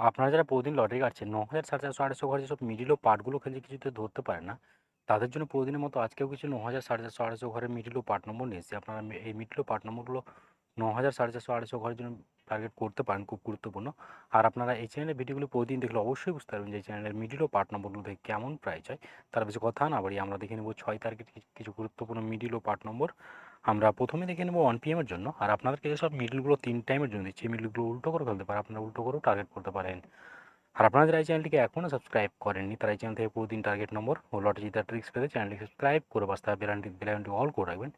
আপনারা যারা প্রতিদিন লটারি কাটছেন ৯,০০০, ৪,৫০০, ৮০০ ঘরে যেসব মিডল ও পার্টগুলো খেলছে কিছুতে ধরতে পারেন না, তাদের জন্য প্রতিদিনের মতো আজকেও কিছু ৯,০০০, ৪,৫০০, ৮০০ ঘরের মিডল ও পার্ট নম্বর নিয়ে এসেছি। আপনারা এই মিডল ও পার্ট নম্বরগুলো ৯,০০০, ৪,৫০০, ৮০০ ঘরের জন্য টার্গেট করতে পারেন, খুব গুরুত্বপূর্ণ। আর আপনারা এই চ্যানেলের ভিডিওগুলো প্রতিদিন দেখলে অবশ্যই বুঝতে পারবেন যে এই চ্যানেলের মিডল ও পার্ট নম্বরগুলো থেকে কেমন প্রাইস হয়। তার বেশি কথা না বাড়িয়ে আমরা দেখে নেব ৬ তারিখের কিছু গুরুত্বপূর্ণ মিডল ও পার্ট নম্বর। আমরা প্রথমে দেখে নেব 1 PM এর জন্য। আর আপনাদেরকে যেসব মিডলগুলো 3 টাইমের জন্য দিচ্ছি, এই মিডলগুলো উল্টো করে ফেলতে পারে, আপনারা উল্টো করেও টার্গেট করতে পারেন। আর আপনারা যারা এই চ্যানেলটিকে এখনও সাবস্ক্রাইব করেননি, তারা এই চ্যানেল থেকে প্রতিদিন টার্গেট নম্বর ও লটারি জেতার ট্রিক্স পেতে চ্যানেলটি সাবস্ক্রাইব করে পাশে থাকা বেল আইকনটি অল করে রাখবেন।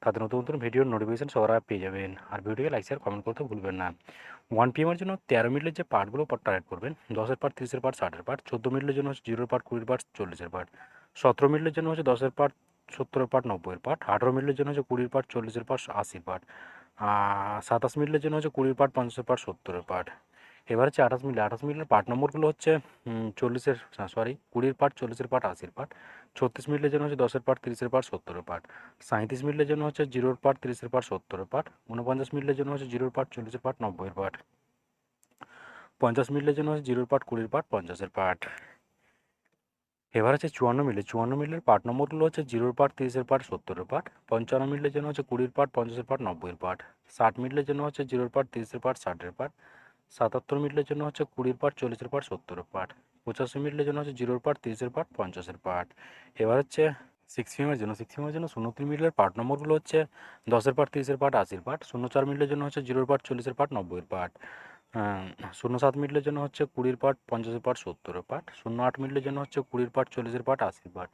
তাতে নতুন নতুন ভিডিওর নোটিফিকেশন সবার আগে পেয়ে যাবেন। আর ভিডিওকে লাইক শেয়ার কমেন্ট করতে ভুলবেন না। 1 PM এর জন্য 13 মিনিটের যে পার্টগুলো টার্গেট করবেন, 10-এর পার্ট, 30-এর পার্ট, 60-এর পার্ট, 14 মিনিটের জন্য হচ্ছে 0-এর পার্ট, 20-এর পার্ট, 40-এর পার্ট, 17 মিনিটের জন্য হচ্ছে 10-এর পার্ট, 70-এর পার্ট, 90-এর পার্ট, 18 মিনিটের জন্য হচ্ছে 20-এর পার্ট, 40-এর পার্ট, 80-এর পার্ট, 27 মিনিটের জন্য হচ্ছে 20-এর পার্ট, 50-এর পার্ট, 70-এর পার্ট। এবার হচ্ছে 28 মিনিটের পার্ট নম্বরগুলো হচ্ছে 40-এর, সরি, 20-এর পার্ট, 40-এর পার্ট, 80-এর পার্ট। 36 মিনিটের জন্য হচ্ছে 10-এর পার্ট, 30-এর পার্ট, 70-এর পার্ট। 37 মিনিটের জন্য হচ্ছে 0-এর পার্ট, 30-এর পার্ট, 70-এর পার্ট। 49 মিনিটের জন্য হচ্ছে 0-এর পার্ট, 40-এর পার্ট, 90-এর পার্ট। 50 মিনিটের জন্য হচ্ছে 0-এর পার্ট, 20-এর পার্ট, 50-এর পার্ট। এবার হচ্ছে 54 মিনিটের পার্ট নম্বরগুলো হচ্ছে 0-এর পার্ট, 30-এর পার্ট, 70-এর পার্ট। 55 মিনিটের জন্য হচ্ছে 20-এর পার্ট, 50-এর পার্ট, 90-এর পার্ট। 60 মিনিটের জন্য হচ্ছে 0-এর পার্ট, 30-এর পার্ট, 60-এর পার্ট। 77 মিনিটের জন্য হচ্ছে 20-এর পার্ট, 40-এর পার্ট, 70-এর পার্ট। 85 মিনিটের জন্য হচ্ছে 0-এর পার্ট, 30-এর পার্ট, 50-এর পার্ট। এবার হচ্ছে 6 PM এর জন্য 03 মিনিটের পার্ট নম্বরগুলো হচ্ছে 10-এর পার্ট, 30-এর পার্ট, 80-এর পার্ট। 04 মিনিটের জন্য হচ্ছে 0-এর পার্ট, 40-এর পার্ট, 90-এর পার্ট। 07 মিনিটের জন্য হচ্ছে 20-এর পার্ট, 50-এর পার্ট, 70-এর পার্ট। 08 মিনিটের জন্য হচ্ছে 20-এর পার্ট, 40-এর পার্ট, 80-এর পার্ট।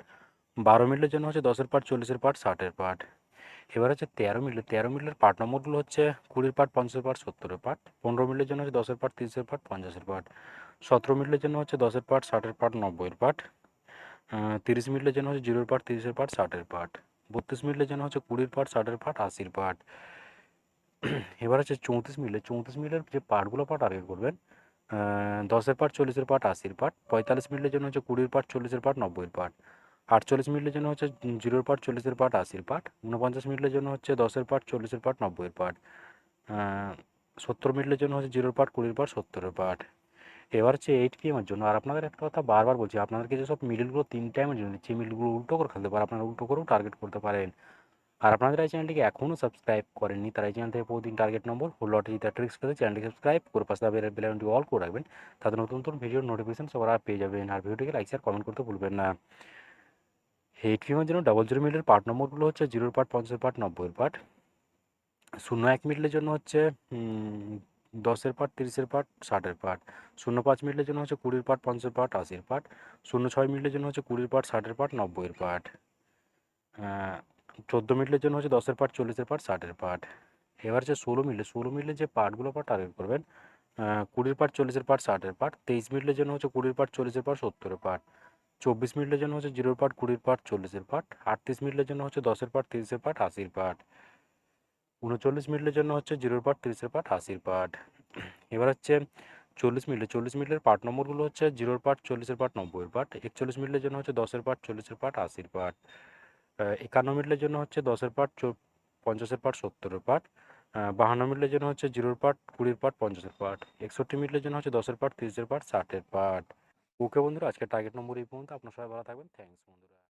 12 মিনিটের জন্য হচ্ছে 10-এর পার্ট, 40-এর পার্ট, 60-এর পার্ট। এবার হচ্ছে 13 মিনিটের পার্ট নম্বরগুলো হচ্ছে 20-এর পার্ট, 50-এর পার্ট, 70-এর পার্ট। 15 মিনিটের জন্য হচ্ছে 10-এর পার্ট, 30-এর পার্ট, 50-এর পার্ট। 17 মিনিটের জন্য হচ্ছে 10-এর পার্ট, 60-এর পার্ট, 90-এর পার্ট। 30 মিনিটের জন্য হচ্ছে 0-এর পার্ট, 30-এর পার্ট, 60-এর পার্ট। 32 মিনিটের জন্য হচ্ছে 20-এর পার্ট, 60-এর পার্ট, 80-এর পার্ট। এবার হচ্ছে 34 মিনিটের যে পার্টগুলো টার্গেট করবেন, 10-এর পার্ট, 40-এর পার্ট, 80-এর পার্ট। 45 মিনিটের জন্য হচ্ছে 20-এর পার্ট, 40-এর পার্ট, 90-এর পার্ট। 48 মিনিটের জন্য হচ্ছে 0-এর পার্ট, 40-এর পার্ট, 80-এর পার্ট। 49 মিনিটের জন্য হচ্ছে 10-এর পার্ট, 40-এর পার্ট, 90-এর পার্ট। 70 মিনিটের জন্য হচ্ছে 0-এর পার্ট, 20-এর পার্ট, 70-এর পার্ট। এবার হচ্ছে 8 PM এর জন্য। আর আপনাদের একটা কথা বারবার বলছি, আপনাদেরকে যেসব মিডলগুলো 3 টাইমের জন্য দিচ্ছি, মিডলগুলো উল্টো করে খেলতে পারে, আপনারা উল্টো করেও টার্গেট করতে পারেন। আর আপনারা এই চ্যানেলটিকে এখনও সাবস্ক্রাইব করেননি, তারা এই চ্যানেল থেকে প্রতিদিন টার্গেট নম্বর ও লটারি জেতার ট্রিক্স পেতে চ্যানেলটি সাবস্ক্রাইব করে পাশে বেল আইকনটি অল করে রাখবেন। তাতে নতুন নতুন ভিডিওর নোটিফিকেশন সবার আগে পেয়ে যাবেন। আর ভিডিওটিকে লাইক শেয়ার কমেন্ট করতে ভুলবেন না। 8 PM এর জন্য 00 মিনিটের পার্ট নম্বরগুলো হচ্ছে 0-এর পার্ট, 50-এর পার্ট, 90-এর পার্ট। 01 মিনিটের জন্য হচ্ছে 10-এর পার্ট, 30-এর পার্ট, 60-এর পার্ট। 05 মিনিটের জন্য হচ্ছে 20-এর পার্ট, 50-এর পার্ট, 80-এর পার্ট। 06 মিনিটের জন্য হচ্ছে 20-এর পার্ট, 60-এর পার্ট, 90-এর পার্ট। 14 মিনিটের জন্য হচ্ছে 10-এর পার্ট, 40-এর পার্ট, 60-এর পার্ট। এবার হচ্ছে 16 মিনিটের যে পার্টগুলো টার্গেট করবেন, 20-এর পার্ট, 40-এর পার্ট, 60-এর পার্ট। 23 মিনিটের জন্য হচ্ছে 20-এর পার্ট, 40-এর পার্ট, 70-এর পার্ট। 24 মিনিটের জন্য হচ্ছে 0-এর পার্ট, 20-এর পার্ট, 40-এর পার্ট। 38 মিনিটের জন্য হচ্ছে 10-এর পার্ট, 30-এর পার্ট, 80-এর পার্ট। 39 মিনিটের জন্য হচ্ছে 0-এর পার্ট, 30-এর পার্ট, 80-এর পার্ট। এবার হচ্ছে 40 মিনিটের পার্ট নম্বরগুলো হচ্ছে 0-এর পার্ট, 40-এর পার্ট, 90-এর পার্ট। 41 মিনিটের জন্য হচ্ছে 10-এর পার্ট, 40-এর পার্ট, 80-এর পার্ট। 51 মিনিটের জন্য হচ্ছে 10-এর পার্ট, 50-এর পার্ট, 70-এর পার্ট। 52 মিনিটের জন্য হচ্ছে 0-এর পার্ট, 20-এর পার্ট, 50-এর পার্ট। 61 মিনিটের জন্য হচ্ছে 10-এর পার্ট, 30-এর পার্ট, 60-এর পার্ট। ওকে বন্ধুরা, আজকের টার্গেট নম্বর এই পর্যন্ত। আপনার সবাই ভালো থাকবেন। থ্যাংকস বন্ধুরা।